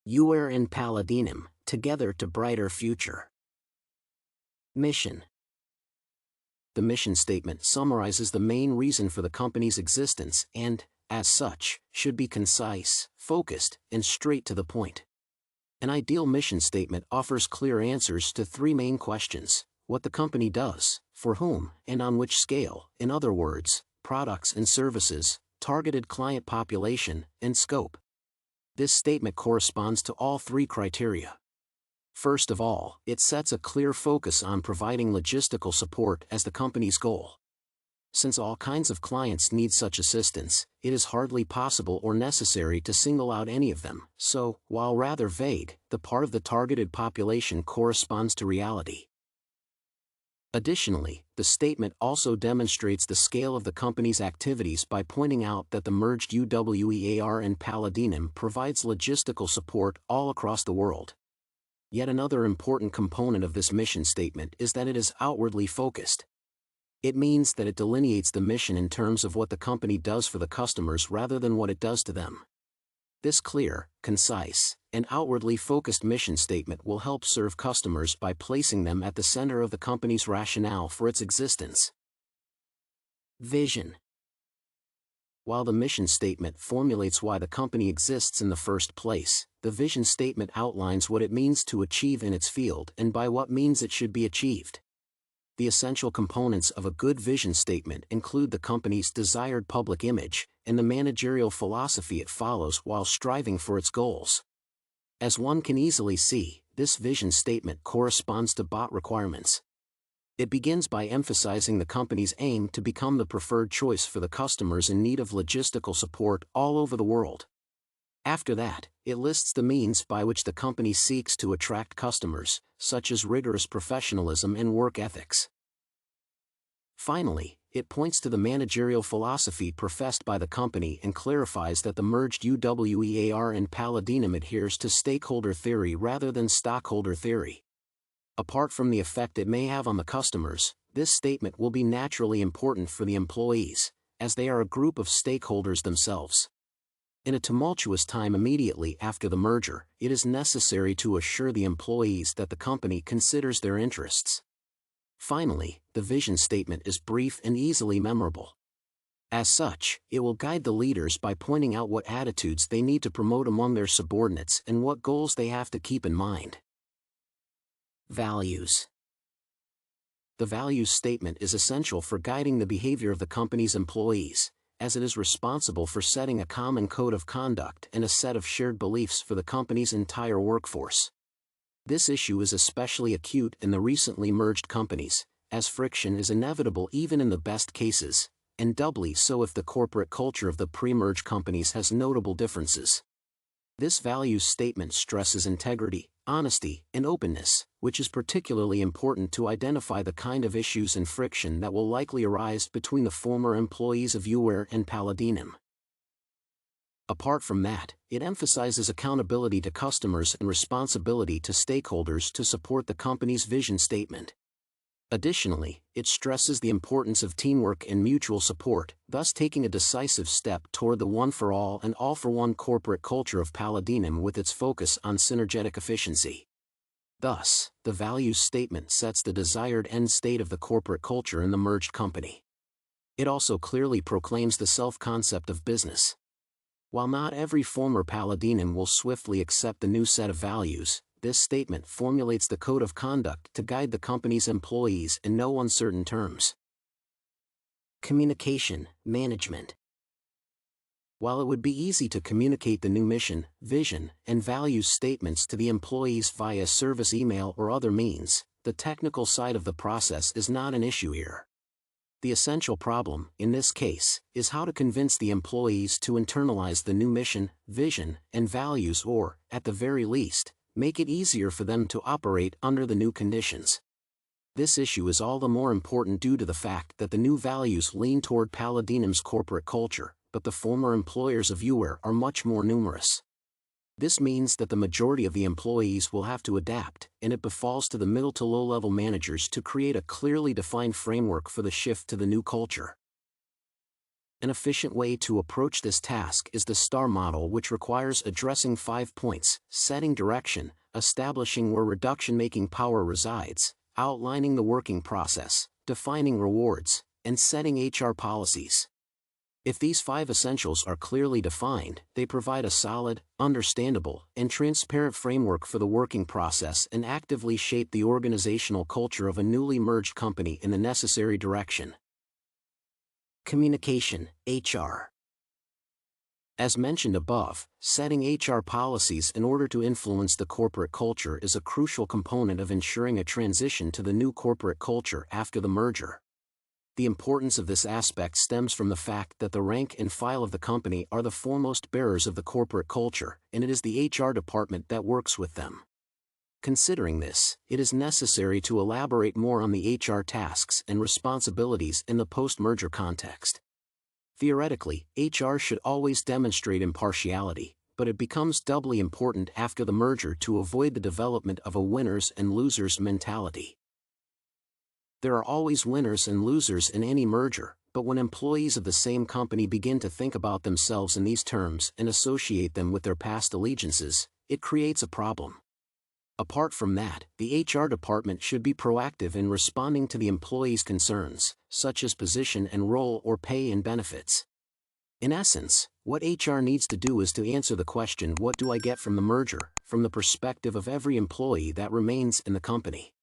UWEAR Paledenium, together to brighter future. Mission. The mission statement summarizes the main reason for the company's existence and, as such, should be concise, focused, and straight to the point. An ideal mission statement offers clear answers to three main questions: what the company does, for whom, and on which scale, in other words, products and services, targeted client population, and scope. This statement corresponds to all three criteria. First of all, it sets a clear focus on providing logistical support as the company's goal. Since all kinds of clients need such assistance, it is hardly possible or necessary to single out any of them, so, while rather vague, the part of the targeted population corresponds to reality. Additionally, the statement also demonstrates the scale of the company's activities by pointing out that the merged UWEAR Paledenium provides logistical support all across the world. Yet another important component of this mission statement is that it is outwardly focused. It means that it delineates the mission in terms of what the company does for the customers rather than what it does to them. This clear, concise, and outwardly focused mission statement will help serve customers by placing them at the center of the company's rationale for its existence. Vision. While the mission statement formulates why the company exists in the first place, the vision statement outlines what it means to achieve in its field and by what means it should be achieved. The essential components of a good vision statement include the company's desired public image and the managerial philosophy it follows while striving for its goals. As one can easily see, this vision statement corresponds to BOT requirements. It begins by emphasizing the company's aim to become the preferred choice for the customers in need of logistical support all over the world. After that, it lists the means by which the company seeks to attract customers, such as rigorous professionalism and work ethics. Finally, it points to the managerial philosophy professed by the company and clarifies that the merged UWEAR Paledenium adheres to stakeholder theory rather than stockholder theory. Apart from the effect it may have on the customers, this statement will be naturally important for the employees, as they are a group of stakeholders themselves. In a tumultuous time immediately after the merger, it is necessary to assure the employees that the company considers their interests. Finally, the vision statement is brief and easily memorable. As such, it will guide the leaders by pointing out what attitudes they need to promote among their subordinates and what goals they have to keep in mind. Values. The values statement is essential for guiding the behavior of the company's employees, as it is responsible for setting a common code of conduct and a set of shared beliefs for the company's entire workforce. This issue is especially acute in the recently merged companies, as friction is inevitable even in the best cases, and doubly so if the corporate culture of the pre-merge companies has notable differences. This values statement stresses integrity, honesty, and openness, which is particularly important to identify the kind of issues and friction that will likely arise between the former employees of UWEAR and Paledenium. Apart from that, it emphasizes accountability to customers and responsibility to stakeholders to support the company's vision statement. Additionally, it stresses the importance of teamwork and mutual support, thus taking a decisive step toward the one-for-all and all-for-one corporate culture of Paledenium with its focus on synergetic efficiency. Thus, the values statement sets the desired end state of the corporate culture in the merged company. It also clearly proclaims the self-concept of business. While not every former Paledenium will swiftly accept the new set of values, this statement formulates the code of conduct to guide the company's employees in no uncertain terms. Communication, management. While it would be easy to communicate the new mission, vision, and values statements to the employees via service email or other means, the technical side of the process is not an issue here. The essential problem, in this case, is how to convince the employees to internalize the new mission, vision, and values or, at the very least, make it easier for them to operate under the new conditions. This issue is all the more important due to the fact that the new values lean toward Paledenium's corporate culture, but the former employers of UWEAR are much more numerous. This means that the majority of the employees will have to adapt, and it befalls to the middle to low-level managers to create a clearly defined framework for the shift to the new culture. An efficient way to approach this task is the STAR model, which requires addressing 5 points: setting direction, establishing where reduction-making power resides, outlining the working process, defining rewards, and setting HR policies. If these 5 essentials are clearly defined, they provide a solid, understandable, and transparent framework for the working process and actively shape the organizational culture of a newly merged company in the necessary direction. Communication, HR. As mentioned above, setting HR policies in order to influence the corporate culture is a crucial component of ensuring a transition to the new corporate culture after the merger. The importance of this aspect stems from the fact that the rank and file of the company are the foremost bearers of the corporate culture, and it is the HR department that works with them. Considering this, it is necessary to elaborate more on the HR tasks and responsibilities in the post-merger context. Theoretically, HR should always demonstrate impartiality, but it becomes doubly important after the merger to avoid the development of a winners and losers mentality. There are always winners and losers in any merger, but when employees of the same company begin to think about themselves in these terms and associate them with their past allegiances, it creates a problem. Apart from that, the HR department should be proactive in responding to the employees' concerns, such as position and role or pay and benefits. In essence, what HR needs to do is to answer the question, what do I get from the merger, from the perspective of every employee that remains in the company.